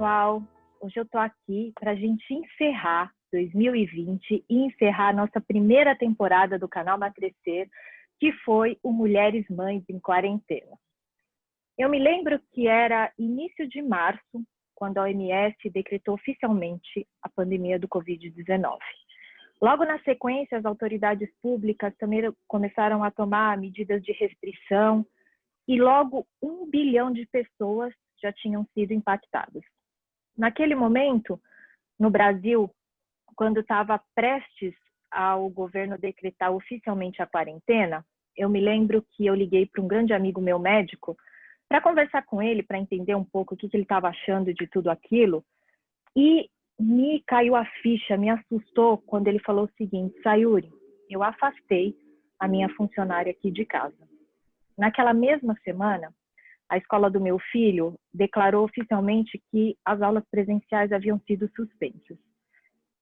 pessoal! Hoje eu tô aqui para a gente encerrar 2020 e encerrar a nossa primeira temporada do canal Macrescer, que foi o Mulheres Mães em Quarentena. Eu me lembro que era início de março, quando a OMS decretou oficialmente a pandemia do Covid-19. Logo na sequência, as autoridades públicas também começaram a tomar medidas de restrição e logo 1 bilhão de pessoas já tinham sido impactadas. Naquele momento, no Brasil, quando estava prestes ao governo decretar oficialmente a quarentena, eu me lembro que eu liguei para um grande amigo meu médico para conversar com ele, para entender um pouco o que ele estava achando de tudo aquilo, e me caiu a ficha, me assustou quando ele falou o seguinte: Sayuri, eu afastei a minha funcionária aqui de casa. Naquela mesma semana, a escola do meu filho declarou oficialmente que as aulas presenciais haviam sido suspensas.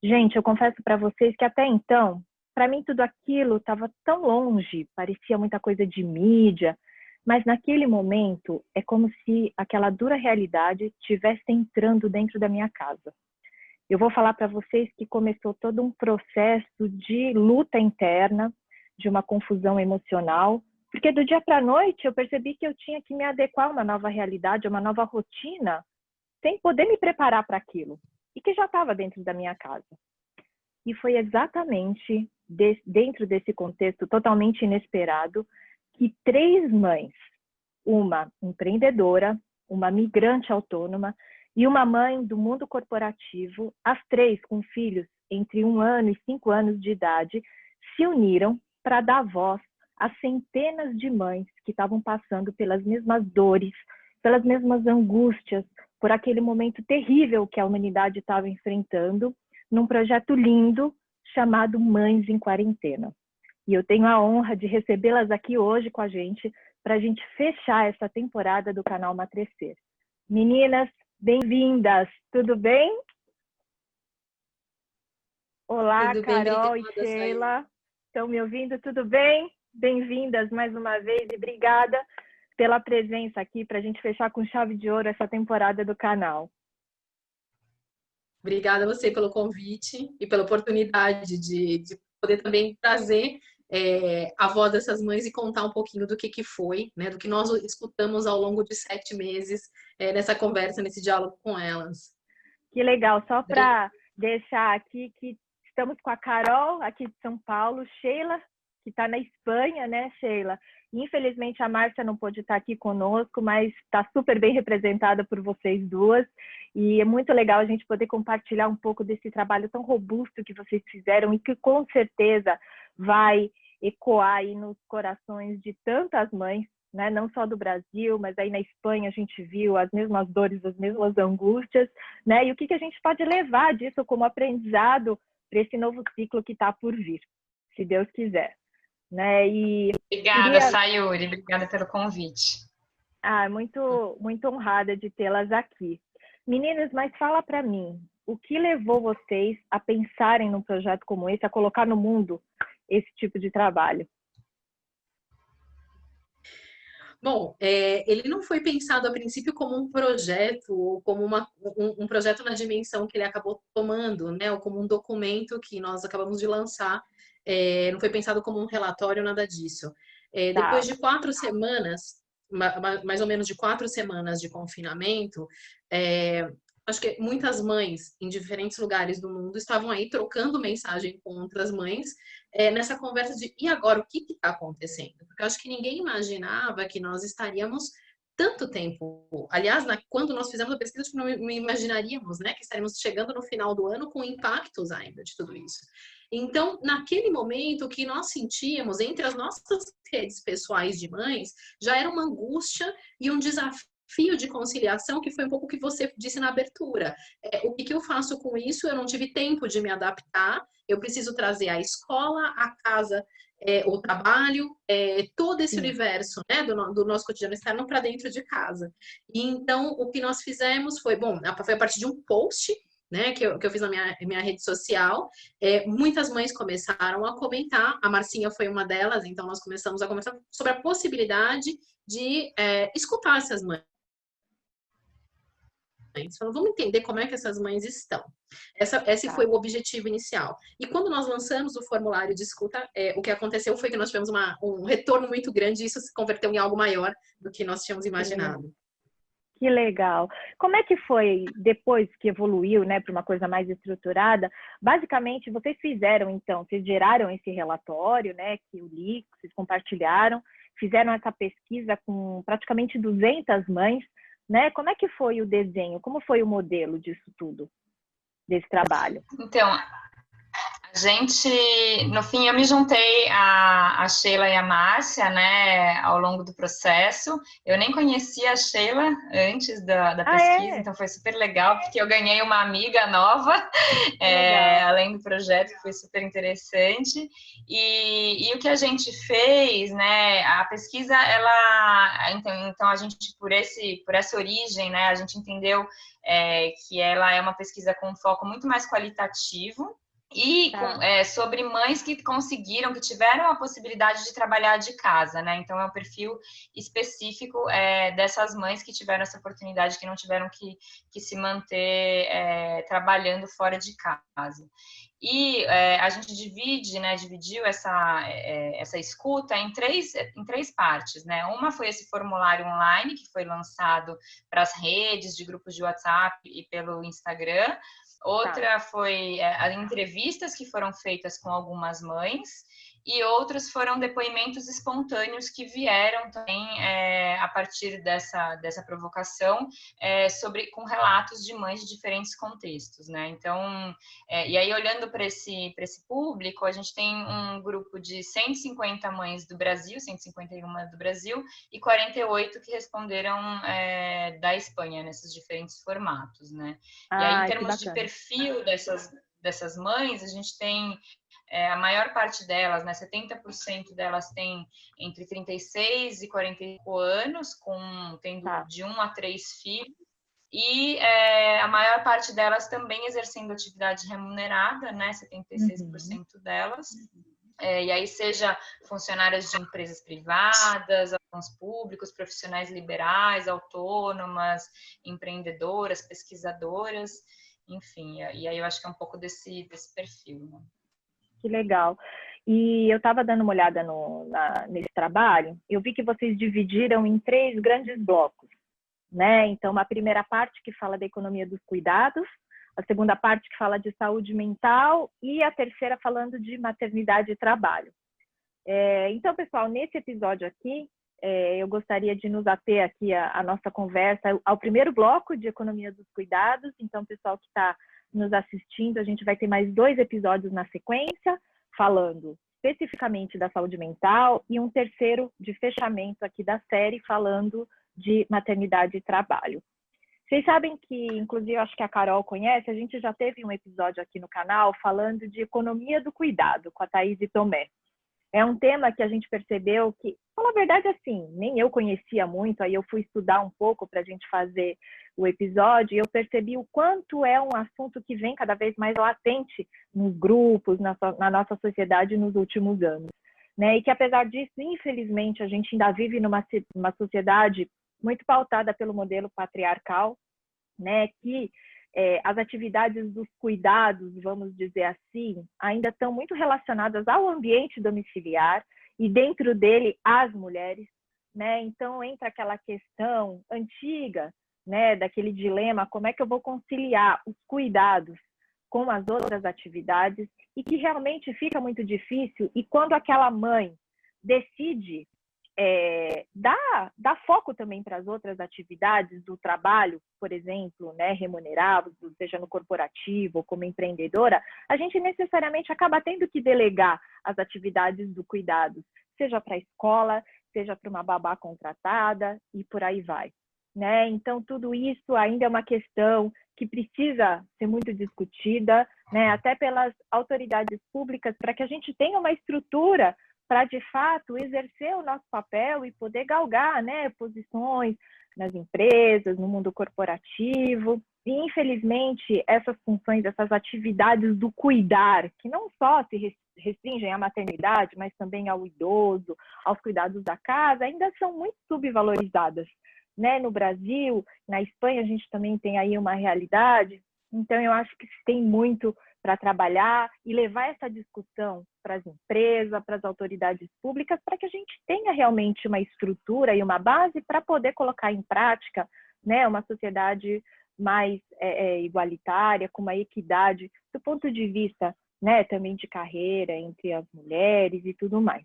Gente, eu confesso para vocês que até então, para mim tudo aquilo estava tão longe, parecia muita coisa de mídia, mas naquele momento é como se aquela dura realidade estivesse entrando dentro da minha casa. Eu vou falar para vocês que começou todo um processo de luta interna, de uma confusão emocional, porque do dia para a noite eu percebi que eu tinha que me adequar a uma nova realidade, a uma nova rotina, sem poder me preparar para aquilo, e que já estava dentro da minha casa. E foi exatamente dentro desse contexto totalmente inesperado que 3 mães, uma empreendedora, uma migrante autônoma e uma mãe do mundo corporativo, as 3 com filhos entre 1 ano e 5 anos de idade, se uniram para dar voz a centenas de mães que estavam passando pelas mesmas dores, pelas mesmas angústias, por aquele momento terrível que a humanidade estava enfrentando, num projeto lindo chamado Mães em Quarentena. E eu tenho a honra de recebê-las aqui hoje com a gente, para a gente fechar essa temporada do canal Macrescer. Meninas, bem-vindas, tudo bem? Olá, Tudo bem, Carol e obrigada, Sheila, estão me ouvindo? Tudo bem? Bem-vindas mais uma vez e obrigada pela presença aqui para a gente fechar com chave de ouro essa temporada do canal. Obrigada a você pelo convite e pela oportunidade de poder também trazer a voz dessas mães e contar um pouquinho do que foi, né, do que nós escutamos ao longo de 7 meses nessa conversa, nesse diálogo com elas. Que legal, só para deixar aqui que estamos com a Carol, aqui de São Paulo, Sheila, que está na Espanha, né, Sheila? Infelizmente a Márcia não pôde estar aqui conosco, mas está super bem representada por vocês duas. E é muito legal a gente poder compartilhar um pouco desse trabalho tão robusto que vocês fizeram e que com certeza vai ecoar aí nos corações de tantas mães, né? Não só do Brasil, mas aí na Espanha a gente viu as mesmas dores, as mesmas angústias, né? E o que a gente pode levar disso como aprendizado para esse novo ciclo que está por vir, se Deus quiser. Né? E obrigada, Sayuri, obrigada pelo convite. Muito, muito honrada de tê-las aqui. Meninas, mas fala para mim, o que levou vocês a pensarem num projeto como esse, a colocar no mundo esse tipo de trabalho? Bom, ele não foi pensado a princípio como um projeto, ou como um projeto na dimensão que ele acabou tomando, né? Ou como um documento que nós acabamos de lançar. Não foi pensado como um relatório, nada disso. Depois de 4 semanas, mais ou menos de 4 semanas de confinamento, acho que muitas mães em diferentes lugares do mundo estavam aí trocando mensagem com outras mães nessa conversa de e agora, o que está acontecendo? Porque eu acho que ninguém imaginava que nós estaríamos tanto tempo. Aliás, quando nós fizemos a pesquisa, acho que não imaginaríamos, né, que estaríamos chegando no final do ano com impactos ainda de tudo isso. Então, naquele momento, o que nós sentíamos entre as nossas redes pessoais de mães já era uma angústia e um desafio de conciliação, que foi um pouco o que você disse na abertura. O que eu faço com isso? Eu não tive tempo de me adaptar, eu preciso trazer a escola, a casa, o trabalho, todo esse universo, né, do nosso cotidiano externo para dentro de casa. E então, o que nós fizemos foi a partir de um post, né, que eu fiz na minha rede social. Muitas mães começaram a comentar, a Marcinha foi uma delas, então nós começamos a conversar sobre a possibilidade de escutar essas mães. Falando, vamos entender como é que essas mães estão. Esse foi o objetivo inicial. E quando nós lançamos o formulário de escuta, o que aconteceu foi que nós tivemos um retorno muito grande e isso se converteu em algo maior do que nós tínhamos imaginado. Que legal. Como é que foi depois que evoluiu, né, para uma coisa mais estruturada? Basicamente, vocês fizeram, então, vocês geraram esse relatório, né, que eu li, que vocês compartilharam, fizeram essa pesquisa com praticamente 200 mães, né? Como é que foi o desenho? Como foi o modelo disso tudo, desse trabalho? Então, a gente, no fim, eu me juntei a Sheila e a Márcia, né, ao longo do processo. Eu nem conhecia a Sheila antes da pesquisa, então foi super legal, porque eu ganhei uma amiga nova, além do projeto, que foi super interessante. E o que a gente fez, né, a pesquisa, então a gente, por essa origem, né, a gente entendeu que ela é uma pesquisa com um foco muito mais qualitativo, e sobre mães que conseguiram, que tiveram a possibilidade de trabalhar de casa, né? Então, é um perfil específico dessas mães que tiveram essa oportunidade, que não tiveram que se manter trabalhando fora de casa. E a gente dividiu essa escuta em três partes, né? Uma foi esse formulário online, que foi lançado para as redes de grupos de WhatsApp e pelo Instagram. Outra foi as entrevistas que foram feitas com algumas mães, e outros foram depoimentos espontâneos que vieram também a partir dessa provocação, com relatos de mães de diferentes contextos, né? Então, e aí olhando para esse público, a gente tem um grupo de 150 mães do Brasil, 151 do Brasil, e 48 que responderam da Espanha, nesses diferentes formatos, né? E aí, em termos de perfil dessas mães, a gente tem a maior parte delas, né, 70% delas tem entre 36 e 45 anos, tendo de 1 a 3 filhos, e a maior parte delas também exercendo atividade remunerada, né, 76% delas. E aí seja funcionárias de empresas privadas, órgãos públicos, profissionais liberais, autônomas, empreendedoras, pesquisadoras, enfim. E aí eu acho que é um pouco desse perfil, né? Que legal. E eu estava dando uma olhada nesse trabalho, eu vi que vocês dividiram em 3 grandes blocos, né? Então, uma primeira parte que fala da economia dos cuidados, a segunda parte que fala de saúde mental e a terceira falando de maternidade e trabalho. Então, pessoal, nesse episódio aqui, eu gostaria de nos ater aqui a nossa conversa ao primeiro bloco de economia dos cuidados. Então, pessoal que está nos assistindo, a gente vai ter mais 2 episódios na sequência, falando especificamente da saúde mental, e um terceiro de fechamento aqui da série, falando de maternidade e trabalho. Vocês sabem que, inclusive, eu acho que a Carol conhece, a gente já teve um episódio aqui no canal falando de economia do cuidado, com a Thaís e Tomé. É um tema que a gente percebeu que, falar a verdade, assim, nem eu conhecia muito, aí eu fui estudar um pouco para a gente fazer o episódio, e eu percebi o quanto é um assunto que vem cada vez mais latente nos grupos, na nossa sociedade nos últimos anos, né? E que, apesar disso, infelizmente, a gente ainda vive numa sociedade muito pautada pelo modelo patriarcal, né? Que as atividades dos cuidados, vamos dizer assim, ainda estão muito relacionadas ao ambiente domiciliar e dentro dele às mulheres, né? Então entra aquela questão antiga, né, daquele dilema, como é que eu vou conciliar os cuidados com as outras atividades, e que realmente fica muito difícil, e quando aquela mãe decide dá foco também para as outras atividades do trabalho, por exemplo, né, remunerado, seja no corporativo ou como empreendedora, a gente necessariamente acaba tendo que delegar as atividades do cuidado, seja para a escola, seja para uma babá contratada e por aí vai, né? Então, tudo isso ainda é uma questão que precisa ser muito discutida, né, até pelas autoridades públicas, para que a gente tenha uma estrutura para, de fato, exercer o nosso papel e poder galgar, né, posições nas empresas, no mundo corporativo. E, infelizmente, essas funções, essas atividades do cuidar, que não só se restringem à maternidade, mas também ao idoso, aos cuidados da casa, ainda são muito subvalorizadas, né, no Brasil, na Espanha a gente também tem aí uma realidade. Então, eu acho que tem muito para trabalhar e levar essa discussão para as empresas, para as autoridades públicas, para que a gente tenha realmente uma estrutura e uma base para poder colocar em prática, né, uma sociedade mais igualitária, com uma equidade do ponto de vista, né, também de carreira entre as mulheres e tudo mais.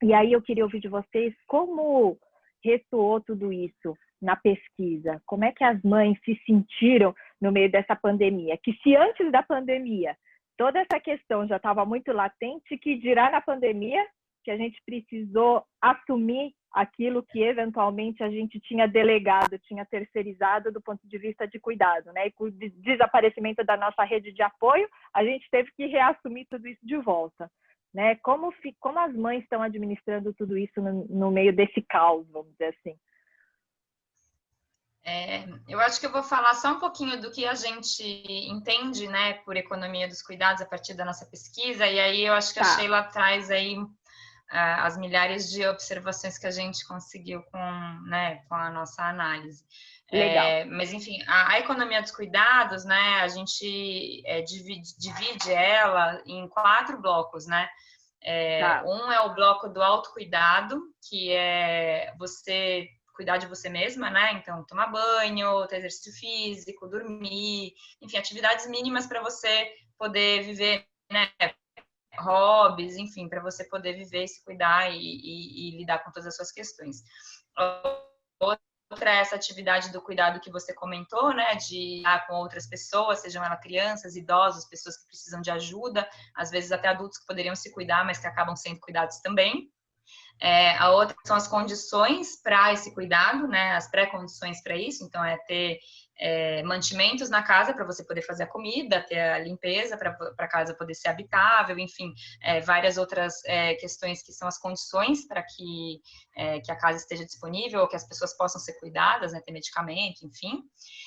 E aí eu queria ouvir de vocês como ressoou tudo isso na pesquisa, como é que as mães se sentiram no meio dessa pandemia, que se antes da pandemia toda essa questão já estava muito latente, que dirá na pandemia que a gente precisou assumir aquilo que eventualmente a gente tinha delegado, tinha terceirizado do ponto de vista de cuidado, né? E com o desaparecimento da nossa rede de apoio, a gente teve que reassumir tudo isso de volta, né? Como as mães estão administrando tudo isso no meio desse caos, vamos dizer assim? Eu acho que eu vou falar só um pouquinho do que a gente entende, né, por economia dos cuidados a partir da nossa pesquisa, e aí eu acho que a Sheila traz aí as milhares de observações que a gente conseguiu com a nossa análise. Legal. Mas, enfim, a economia dos cuidados, né, a gente divide ela em 4 blocos, né? Um é o bloco do autocuidado, que é você cuidar de você mesma, né? Então, tomar banho, ter exercício físico, dormir, enfim, atividades mínimas para você poder viver, né? Hobbies, enfim, para você poder viver, se cuidar e lidar com todas as suas questões. Outra é essa atividade do cuidado que você comentou, né, de estar com outras pessoas, sejam elas crianças, idosos, pessoas que precisam de ajuda, às vezes até adultos que poderiam se cuidar, mas que acabam sendo cuidados também. A outra são as condições para esse cuidado, né, as pré-condições para isso, então ter mantimentos na casa para você poder fazer a comida, ter a limpeza para a casa poder ser habitável, enfim, várias outras questões que são as condições para que a casa esteja disponível, ou que as pessoas possam ser cuidadas, né, ter medicamento, enfim.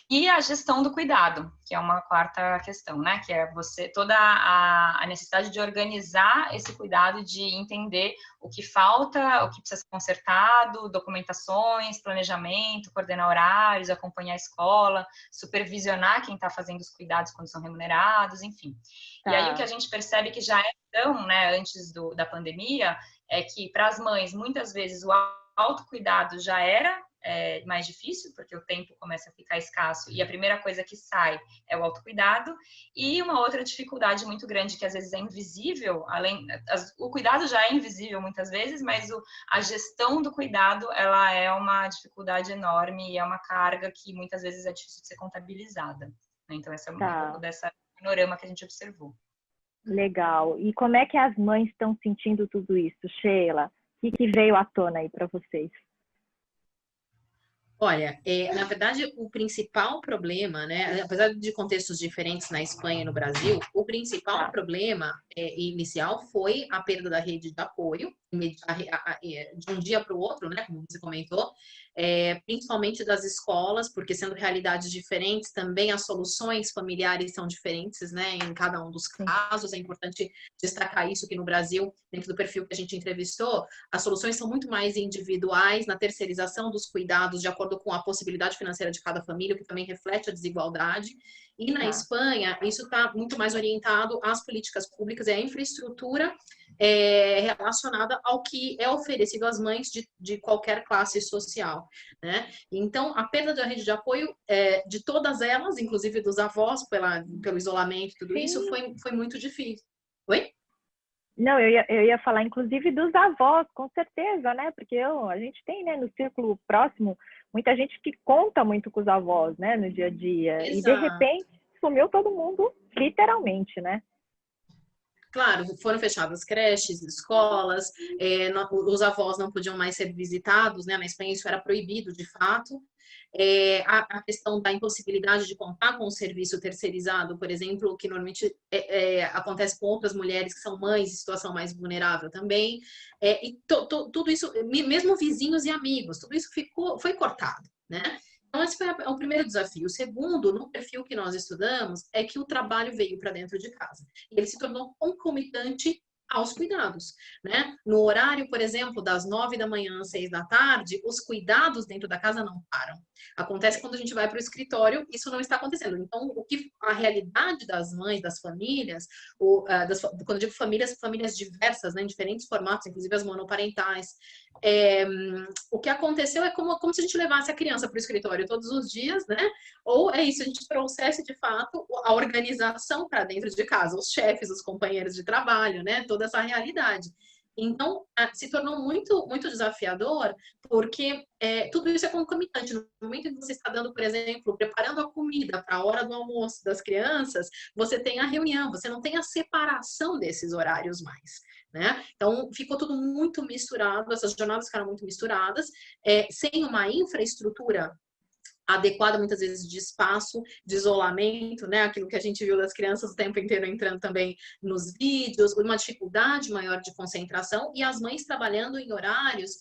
E a gestão do cuidado, que é uma 4ª questão, né, que é toda a necessidade de organizar esse cuidado, de entender o que falta, o que precisa ser consertado, documentações, planejamento, coordenar horários, acompanhar a escola, supervisionar quem está fazendo os cuidados quando são remunerados, enfim. Tá. E aí o que a gente percebe que já então, né, antes da pandemia, é que para as mães, muitas vezes, o autocuidado já era mais difícil, porque o tempo começa a ficar escasso e a primeira coisa que sai é o autocuidado, e uma outra dificuldade muito grande que às vezes é invisível, o cuidado já é invisível muitas vezes, mas a gestão do cuidado, ela é uma dificuldade enorme e é uma carga que muitas vezes é difícil de ser contabilizada. Então, esse é um pouco dessa panorama que a gente observou. Legal. E como é que as mães estão sentindo tudo isso, Sheila? O que veio à tona aí para vocês? Olha, na verdade, o principal problema, né, apesar de contextos diferentes na Espanha e no Brasil, o principal problema inicial foi a perda da rede de apoio, de um dia para o outro, né, como você comentou, principalmente das escolas, porque sendo realidades diferentes, também as soluções familiares são diferentes, né, em cada um dos casos. É importante destacar isso, que no Brasil, dentro do perfil que a gente entrevistou, as soluções são muito mais individuais, na terceirização dos cuidados, de acordo com a possibilidade financeira de cada família, que também reflete a desigualdade. E na Espanha, isso está muito mais orientado às políticas públicas e à infraestrutura relacionada ao que é oferecido às mães de qualquer classe social, né? Então, a perda da rede de apoio de todas elas, inclusive dos avós, pelo isolamento, tudo isso, foi muito difícil. Oi? Não, eu ia falar, inclusive, dos avós, com certeza, né? Porque a gente tem, né, no círculo próximo, muita gente que conta muito com os avós, né, no dia a dia. Exato. E, de repente, sumiu todo mundo, literalmente, né? Claro, foram fechadas creches, escolas, os avós não podiam mais ser visitados, né? Na Espanha isso era proibido, de fato. A questão da impossibilidade de contar com o serviço terceirizado, por exemplo, que normalmente acontece com outras mulheres que são mães em situação mais vulnerável também. E tudo isso, mesmo vizinhos e amigos, tudo isso foi cortado, né? Então, esse foi o primeiro desafio. O segundo, no perfil que nós estudamos, é que o trabalho veio para dentro de casa. E ele se tornou concomitante aos cuidados, né? No horário, por exemplo, das 9 da manhã às 6 da tarde, os cuidados dentro da casa não param. Acontece quando a gente vai para o escritório, isso não está acontecendo. Então, o que a realidade das mães, das famílias, quando eu digo famílias, famílias diversas, né, em diferentes formatos, inclusive as monoparentais, o que aconteceu é como se a gente levasse a criança para o escritório todos os dias, né? Ou é isso, a gente trouxesse de fato a organização para dentro de casa, os chefes, os companheiros de trabalho, né? Toda essa realidade. Então, se tornou muito, muito desafiador, porque tudo isso é concomitante. No momento em que você está dando, por exemplo, preparando a comida para a hora do almoço das crianças, você tem a reunião, você não tem a separação desses horários mais, né? Então, ficou tudo muito misturado, essas jornadas ficaram muito misturadas, sem uma infraestrutura adequada, muitas vezes, de espaço, de isolamento, né? Aquilo que a gente viu das crianças o tempo inteiro entrando também nos vídeos, uma dificuldade maior de concentração e as mães trabalhando em horários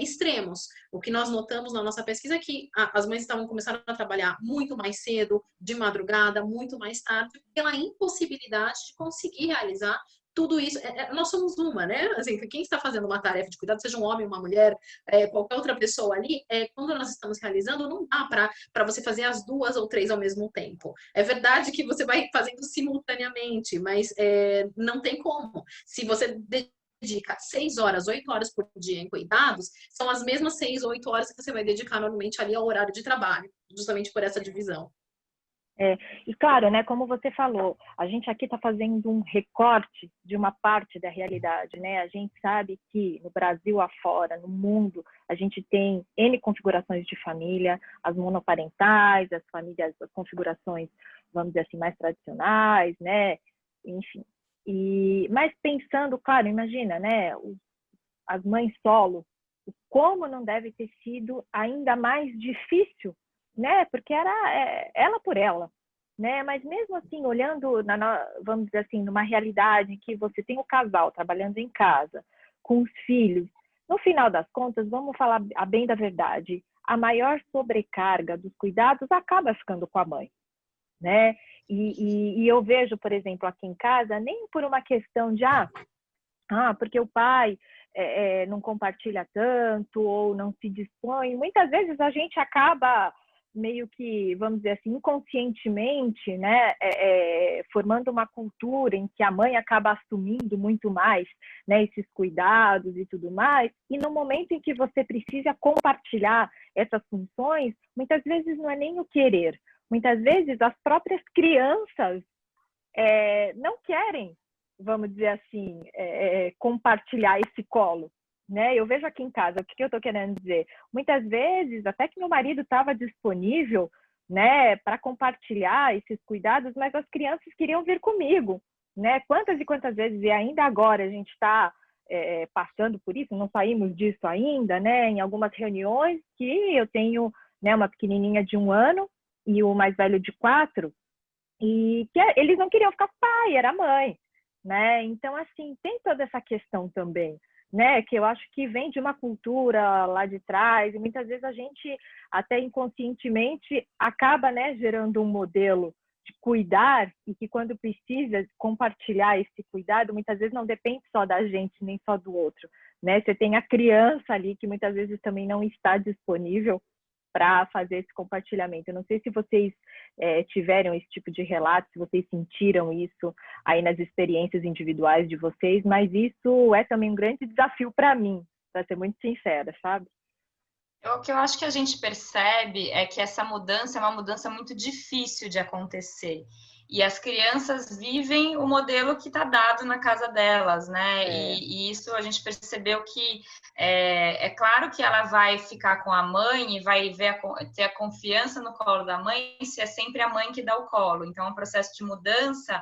extremos. O que nós notamos na nossa pesquisa é que as mães estavam começando a trabalhar muito mais cedo, de madrugada, muito mais tarde, pela impossibilidade de conseguir realizar tudo isso. Nós somos uma, né? Assim, quem está fazendo uma tarefa de cuidado, seja um homem, uma mulher, qualquer outra pessoa ali, quando nós estamos realizando, não dá para você fazer as 2 ou 3 ao mesmo tempo. É verdade que você vai fazendo simultaneamente, mas não tem como. Se você dedica 6 horas, 8 horas por dia em cuidados, são as mesmas 6 ou 8 horas que você vai dedicar normalmente ali ao horário de trabalho, justamente por essa divisão. E claro, né, como você falou, a gente aqui está fazendo um recorte de uma parte da realidade, né? A gente sabe que no Brasil afora, no mundo, a gente tem N configurações de família, as monoparentais, as famílias, as configurações, vamos dizer assim, mais tradicionais, né? Enfim. Mas pensando, claro, imagina, né, as mães solo, como não deve ter sido ainda mais difícil, né? Porque era ela por ela, né? Mas mesmo assim, olhando, vamos dizer assim, numa realidade em que você tem o casal trabalhando em casa, com os filhos, no final das contas, vamos falar a bem da verdade, a maior sobrecarga dos cuidados acaba ficando com a mãe, né? E eu vejo, por exemplo, aqui em casa, nem por uma questão de, porque o pai não compartilha tanto ou não se dispõe, muitas vezes a gente acaba meio que, vamos dizer assim, inconscientemente, né, formando uma cultura em que a mãe acaba assumindo muito mais, né, esses cuidados e tudo mais, e no momento em que você precisa compartilhar essas funções, muitas vezes não é nem o querer, muitas vezes as próprias crianças não querem, vamos dizer assim, compartilhar esse colo, né? Eu vejo aqui em casa, o que eu estou querendo dizer? Muitas vezes, até que meu marido estava disponível, né, para compartilhar esses cuidados, mas as crianças queriam vir comigo, né? Quantas e quantas vezes, e ainda agora a gente está passando por isso, não saímos disso ainda, né? Em algumas reuniões que eu tenho, né, uma pequenininha de 1 ano e o mais velho de 4, e que eles não queriam ficar com o pai, era a mãe, né? Então, assim, tem toda essa questão também, né, que eu acho que vem de uma cultura lá de trás, e muitas vezes a gente, até inconscientemente, acaba, né, gerando um modelo de cuidar, e que quando precisa compartilhar esse cuidado, muitas vezes não depende só da gente, nem só do outro, né? Você tem a criança ali, que muitas vezes também não está disponível para fazer esse compartilhamento. Eu não sei se vocês tiveram esse tipo de relato, se vocês sentiram isso aí nas experiências individuais de vocês, mas isso é também um grande desafio para mim, para ser muito sincera, sabe? O que eu acho que a gente percebe é que essa mudança é uma mudança muito difícil de acontecer. E as crianças vivem o modelo que está dado na casa delas, né? E isso a gente percebeu que é claro que ela vai ficar com a mãe e vai ter a confiança no colo da mãe se é sempre a mãe que dá o colo. Então, é um processo de mudança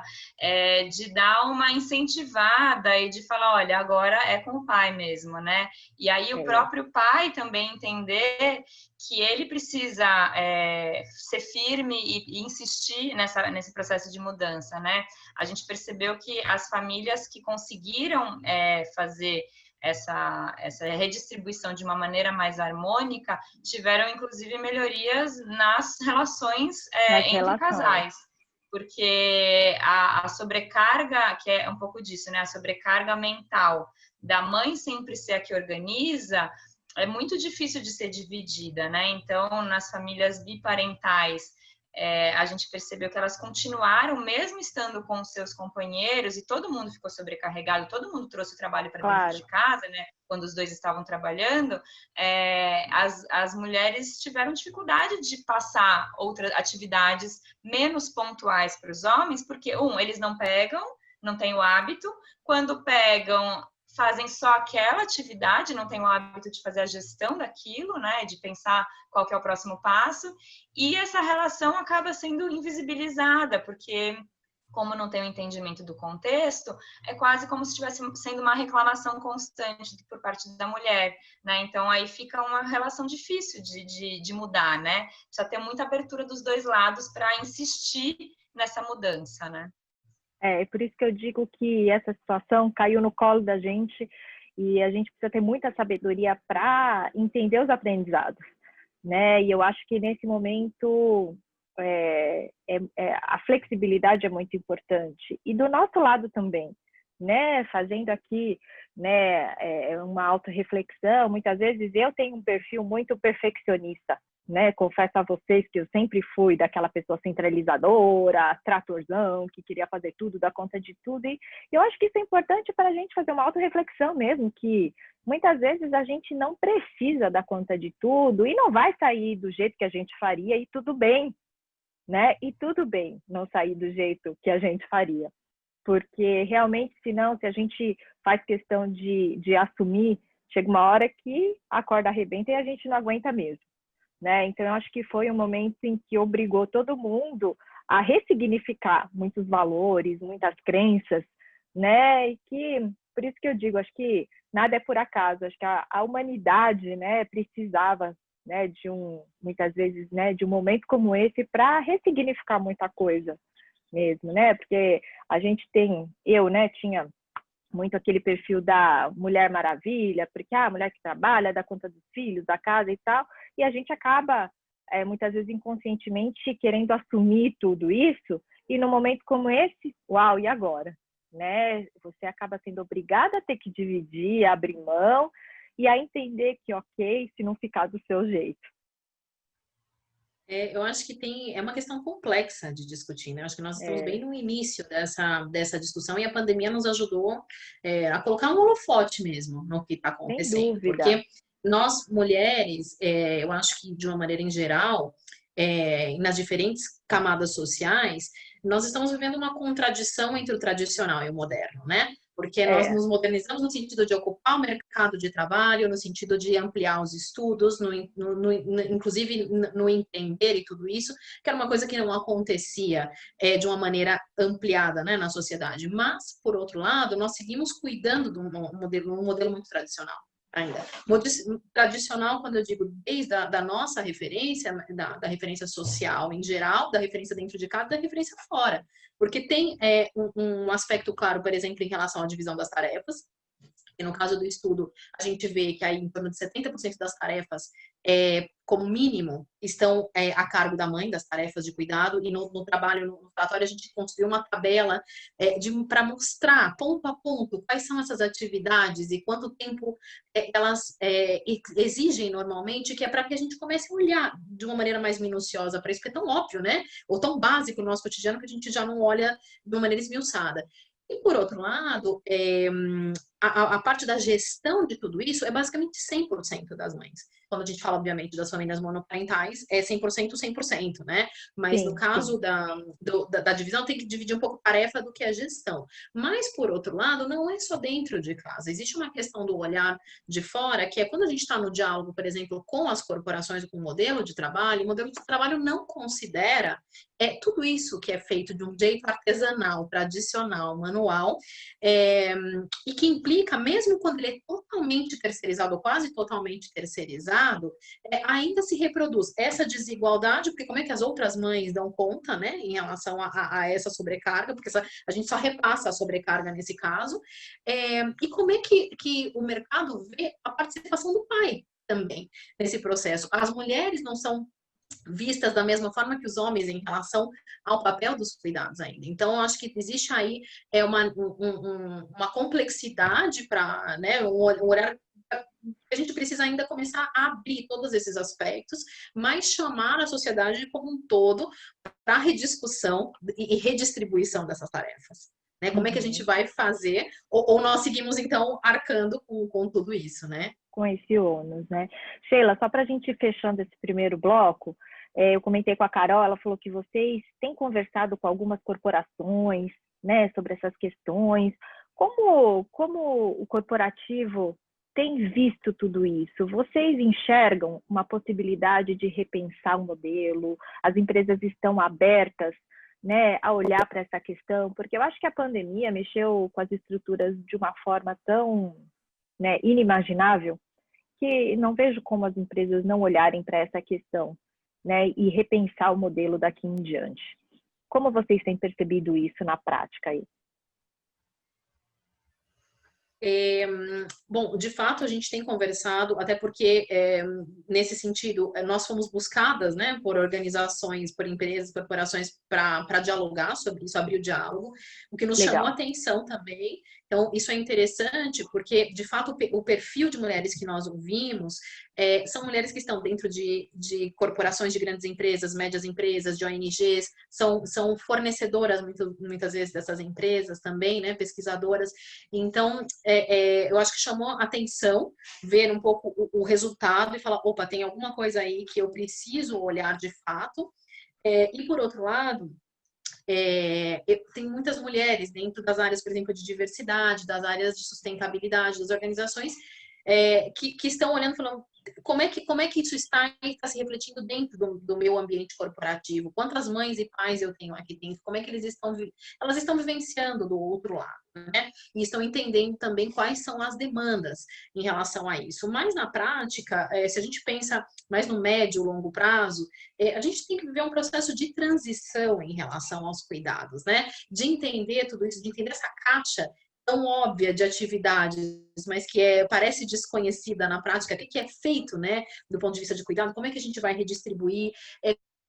de dar uma incentivada e de falar, olha, agora é com o pai mesmo, né? E aí o próprio pai também entender que ele precisa ser firme e insistir nesse processo de mudança, né? A gente percebeu que as famílias que conseguiram fazer essa redistribuição de uma maneira mais harmônica tiveram, inclusive, melhorias nas relações entre casais. porque a sobrecarga, que é um pouco disso, né? A sobrecarga mental da mãe sempre ser a que organiza, é muito difícil de ser dividida, né? Então, nas famílias biparentais, a gente percebeu que elas continuaram, mesmo estando com os seus companheiros, e todo mundo ficou sobrecarregado, todo mundo trouxe o trabalho para dentro de casa, né? Quando os dois estavam trabalhando, as mulheres tiveram dificuldade de passar outras atividades menos pontuais para os homens, porque, eles não pegam, não têm o hábito, quando pegam, fazem só aquela atividade, não têm o hábito de fazer a gestão daquilo, né, de pensar qual que é o próximo passo, e essa relação acaba sendo invisibilizada, porque como não tem o entendimento do contexto, é quase como se estivesse sendo uma reclamação constante por parte da mulher, né? Então aí fica uma relação difícil de mudar, né? Precisa ter muita abertura dos dois lados para insistir nessa mudança, né? É por isso que eu digo que essa situação caiu no colo da gente e a gente precisa ter muita sabedoria para entender os aprendizados, né? E eu acho que nesse momento a flexibilidade é muito importante. E do nosso lado também, né? Fazendo aqui, né, uma autorreflexão, muitas vezes eu tenho um perfil muito perfeccionista, né? Confesso a vocês que eu sempre fui daquela pessoa centralizadora, tratorzão, que queria fazer tudo, dar conta de tudo. E eu acho que isso é importante para a gente fazer uma autorreflexão mesmo, que muitas vezes a gente não precisa dar conta de tudo e não vai sair do jeito que a gente faria e tudo bem, né? E tudo bem não sair do jeito que a gente faria. Porque realmente, senão, se a gente faz questão de assumir, chega uma hora que a corda arrebenta e a gente não aguenta mesmo. Né? Então, eu acho que foi um momento em que obrigou todo mundo a ressignificar muitos valores, muitas crenças, né? E que, por isso que eu digo, acho que nada é por acaso, acho que a humanidade, né, precisava, né, muitas vezes, né, de um momento como esse para ressignificar muita coisa mesmo, né? Porque a gente né, tinha muito aquele perfil da Mulher Maravilha, porque a mulher que trabalha, dá conta dos filhos, da casa e tal, e a gente acaba, muitas vezes inconscientemente, querendo assumir tudo isso, e num momento como esse, uau, e agora? Né? Você acaba sendo obrigada a ter que dividir, abrir mão, e a entender que, ok, se não ficar do seu jeito. Eu acho que é uma questão complexa de discutir, né? Eu acho que nós estamos bem no início dessa discussão e a pandemia nos ajudou a colocar um holofote mesmo no que está acontecendo. Sem dúvida. Porque nós, mulheres, eu acho que de uma maneira em geral, nas diferentes camadas sociais, nós estamos vivendo uma contradição entre o tradicional e o moderno, né? Porque nós nos modernizamos no sentido de ocupar o mercado de trabalho, no sentido de ampliar os estudos, inclusive no entender e tudo isso, que era uma coisa que não acontecia de uma maneira ampliada, né, na sociedade. Mas, por outro lado, nós seguimos cuidando de um modelo muito tradicional. Ainda. Tradicional, quando eu digo desde da nossa referência, da referência social em geral, da referência dentro de casa, da referência fora. Porque tem um aspecto claro, por exemplo, em relação à divisão das tarefas. E no caso do estudo, a gente vê que aí em torno de 70% das tarefas, como mínimo, estão a cargo da mãe, das tarefas de cuidado, e no trabalho, no relatório, a gente construiu uma tabela para mostrar, ponto a ponto, quais são essas atividades e quanto tempo elas exigem normalmente, que é para que a gente comece a olhar de uma maneira mais minuciosa para isso, porque é tão óbvio, né? Ou tão básico no nosso cotidiano que a gente já não olha de uma maneira esmiuçada. E, por outro lado, a parte da gestão de tudo isso é basicamente 100% das mães. Quando a gente fala, obviamente, das famílias monoparentais, é 100%, 100%, né? Mas sim, no caso da divisão, tem que dividir um pouco a tarefa do que a gestão. Mas, por outro lado, não é só dentro de casa. Existe uma questão do olhar de fora, que é quando a gente está no diálogo, por exemplo, com as corporações, com o modelo de trabalho, o modelo de trabalho não considera tudo isso que é feito de um jeito artesanal, tradicional, manual, e que implica, mesmo quando ele é totalmente terceirizado, ou quase totalmente terceirizado, ainda se reproduz essa desigualdade, porque como é que as outras mães dão conta, né, em relação a essa sobrecarga, porque a gente só repassa a sobrecarga nesse caso, e como é que o mercado vê a participação do pai também nesse processo. As mulheres não são vistas da mesma forma que os homens em relação ao papel dos cuidados ainda. Então, eu acho que existe aí uma complexidade para, né, um olhar. A gente precisa ainda começar a abrir todos esses aspectos, mas chamar a sociedade como um todo para rediscussão e redistribuição dessas tarefas. Né? Como é que a gente vai fazer? Ou nós seguimos, então, arcando com tudo isso, né? Com esse ônus, né? Sheila, só para a gente ir fechando esse primeiro bloco, eu comentei com a Carol, ela falou que vocês têm conversado com algumas corporações, né, sobre essas questões. Como o corporativo tem visto tudo isso? Vocês enxergam uma possibilidade de repensar o modelo? As empresas estão abertas, né, a olhar para essa questão? Porque eu acho que a pandemia mexeu com as estruturas de uma forma tão, né, inimaginável, que não vejo como as empresas não olharem para essa questão, né, e repensar o modelo daqui em diante. Como vocês têm percebido isso na prática aí? Bom, de fato, a gente tem conversado, até porque, nesse sentido, nós fomos buscadas, né, por organizações, por empresas, corporações, para dialogar sobre isso, abrir o diálogo, o que nos chamou a atenção também. Então, isso é interessante, porque, de fato, o perfil de mulheres que nós ouvimos são mulheres que estão dentro de corporações de grandes empresas, médias empresas, de ONGs, são fornecedoras, muitas vezes, dessas empresas também, né, pesquisadoras. Então, eu acho que chamou atenção ver um pouco o resultado e falar, opa, tem alguma coisa aí que eu preciso olhar de fato. E, por outro lado, tem muitas mulheres dentro das áreas, por exemplo, de diversidade, das áreas de sustentabilidade, das organizações, que estão olhando e falando, como é que isso está se refletindo dentro do meu ambiente corporativo? Quantas mães e pais eu tenho aqui dentro? Como é que elas estão vivenciando do outro lado, né? E estão entendendo também quais são as demandas em relação a isso. Mas na prática, se a gente pensa mais no médio e longo prazo, a gente tem que viver um processo de transição em relação aos cuidados, né? De entender tudo isso, de entender essa caixa tão óbvia de atividades, mas que parece desconhecida na prática, o que é feito, né, do ponto de vista de cuidado, como é que a gente vai redistribuir,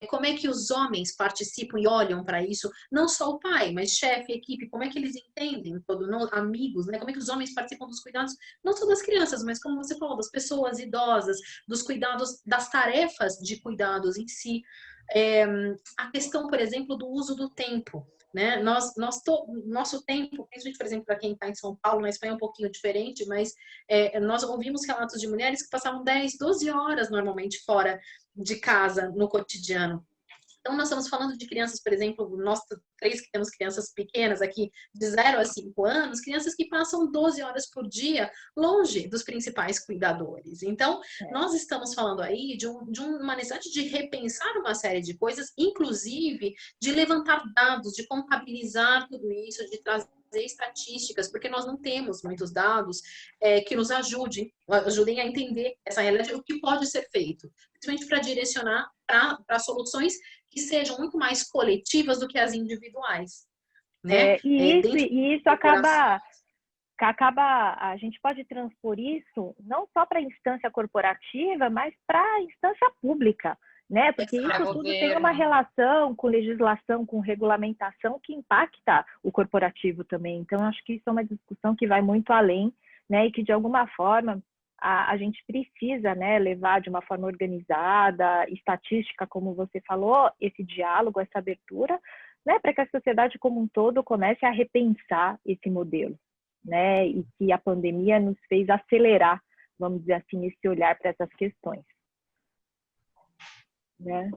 como é que os homens participam e olham para isso, não só o pai, mas chefe, equipe, como é que eles entendem, amigos, né, como é que os homens participam dos cuidados, não só das crianças, mas como você falou, das pessoas idosas, dos cuidados, das tarefas de cuidados em si. A questão, por exemplo, do uso do tempo. Né? Nosso tempo, principalmente, por exemplo, para quem está em São Paulo, na Espanha é um pouquinho diferente, mas nós ouvimos relatos de mulheres que passavam 10, 12 horas normalmente fora de casa no cotidiano. Então, nós estamos falando de crianças, por exemplo, nós três que temos crianças pequenas aqui, de 0 a 5 anos, crianças que passam 12 horas por dia longe dos principais cuidadores. Então, nós estamos falando aí de uma necessidade de repensar uma série de coisas, inclusive de levantar dados, de contabilizar tudo isso, de trazer estatísticas, porque nós não temos muitos dados que nos ajudem a entender essa realidade, o que pode ser feito, principalmente para direcionar para soluções que sejam muito mais coletivas do que as individuais, né? E isso acaba, a gente pode transpor isso não só para a instância corporativa, mas para a instância pública, né? Porque isso tudo tem uma relação com legislação, com regulamentação que impacta o corporativo também. Então, acho que isso é uma discussão que vai muito além, né? E que, de alguma forma, a gente precisa, né, levar de uma forma organizada, estatística, como você falou, esse diálogo, essa abertura, né, para que a sociedade como um todo comece a repensar esse modelo, né, e que a pandemia nos fez acelerar, vamos dizer assim, esse olhar para essas questões. Né?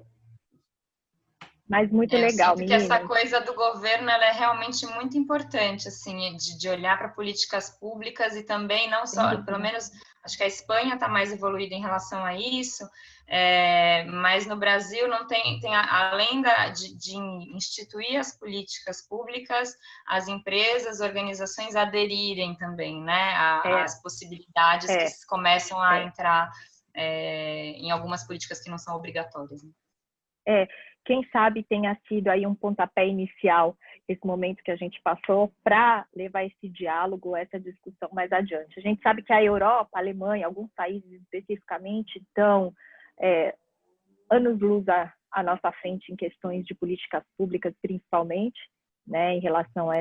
Mas muito legal, porque essa coisa do governo ela é realmente muito importante, assim, de olhar para políticas públicas e também não só, pelo menos, acho que a Espanha está mais evoluída em relação a isso, mas no Brasil não tem além de instituir as políticas públicas, as empresas, organizações aderirem também, né, às possibilidades que começam a entrar em algumas políticas que não são obrigatórias. Né? Quem sabe tenha sido aí um pontapé inicial, esse momento que a gente passou, para levar esse diálogo, essa discussão mais adiante. A gente sabe que a Europa, a Alemanha, alguns países especificamente estão anos-luz à nossa frente em questões de políticas públicas, principalmente, né, em relação a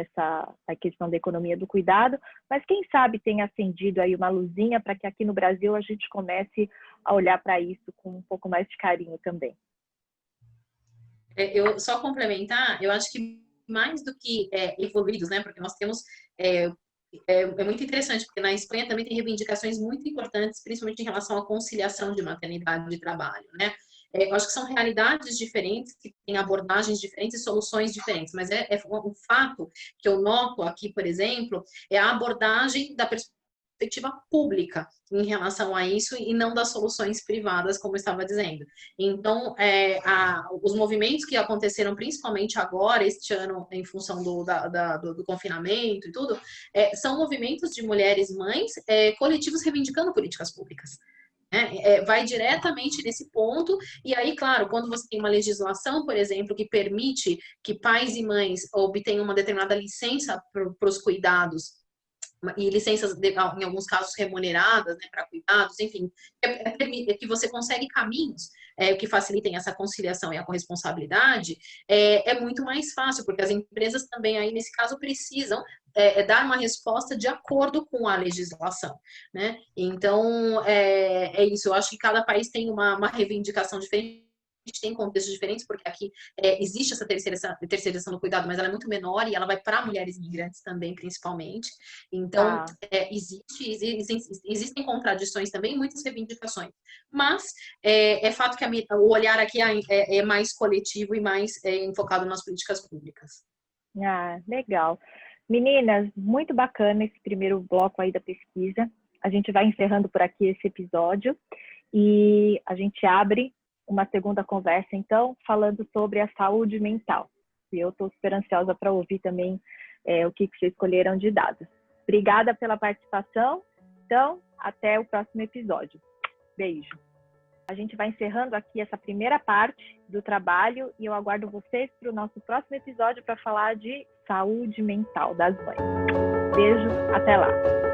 a questão da economia do cuidado, mas quem sabe tenha acendido aí uma luzinha para que aqui no Brasil a gente comece a olhar para isso com um pouco mais de carinho também. Eu só complementar, eu acho que mais do que evoluídos, né? Porque nós temos é muito interessante, porque na Espanha também tem reivindicações muito importantes, principalmente em relação à conciliação de maternidade e trabalho, né? Eu acho que são realidades diferentes, que têm abordagens diferentes e soluções diferentes, mas um fato que eu noto aqui, por exemplo, é a abordagem da perspectiva pública em relação a isso e não das soluções privadas, como eu estava dizendo. Então, os movimentos que aconteceram principalmente agora, este ano, em função do confinamento e tudo, são movimentos de mulheres mães, coletivos reivindicando políticas públicas. Vai diretamente nesse ponto, e aí, claro, quando você tem uma legislação, por exemplo, que permite que pais e mães obtenham uma determinada licença para os cuidados, e licenças, em alguns casos, remuneradas, né, para cuidados, enfim, que você consegue caminhos que facilitem essa conciliação e a corresponsabilidade, é muito mais fácil, porque as empresas também, aí, nesse caso, precisam dar uma resposta de acordo com a legislação, né? Então, é isso. Eu acho que cada país tem uma reivindicação diferente, tem contextos diferentes, porque aqui existe essa terceirização do cuidado, mas ela é muito menor e ela vai para mulheres imigrantes também, principalmente. Então, existem contradições também, muitas reivindicações. Mas é fato que o olhar aqui é mais coletivo e mais enfocado nas políticas públicas. Ah, legal. Meninas, muito bacana esse primeiro bloco aí da pesquisa. A gente vai encerrando por aqui esse episódio e a gente abre uma segunda conversa, então, falando sobre a saúde mental. E eu estou super ansiosa para ouvir também o que vocês escolheram de dados. Obrigada pela participação. Então, até o próximo episódio. Beijo. A gente vai encerrando aqui essa primeira parte do trabalho e eu aguardo vocês para o nosso próximo episódio para falar de saúde mental das mães. Beijo, até lá!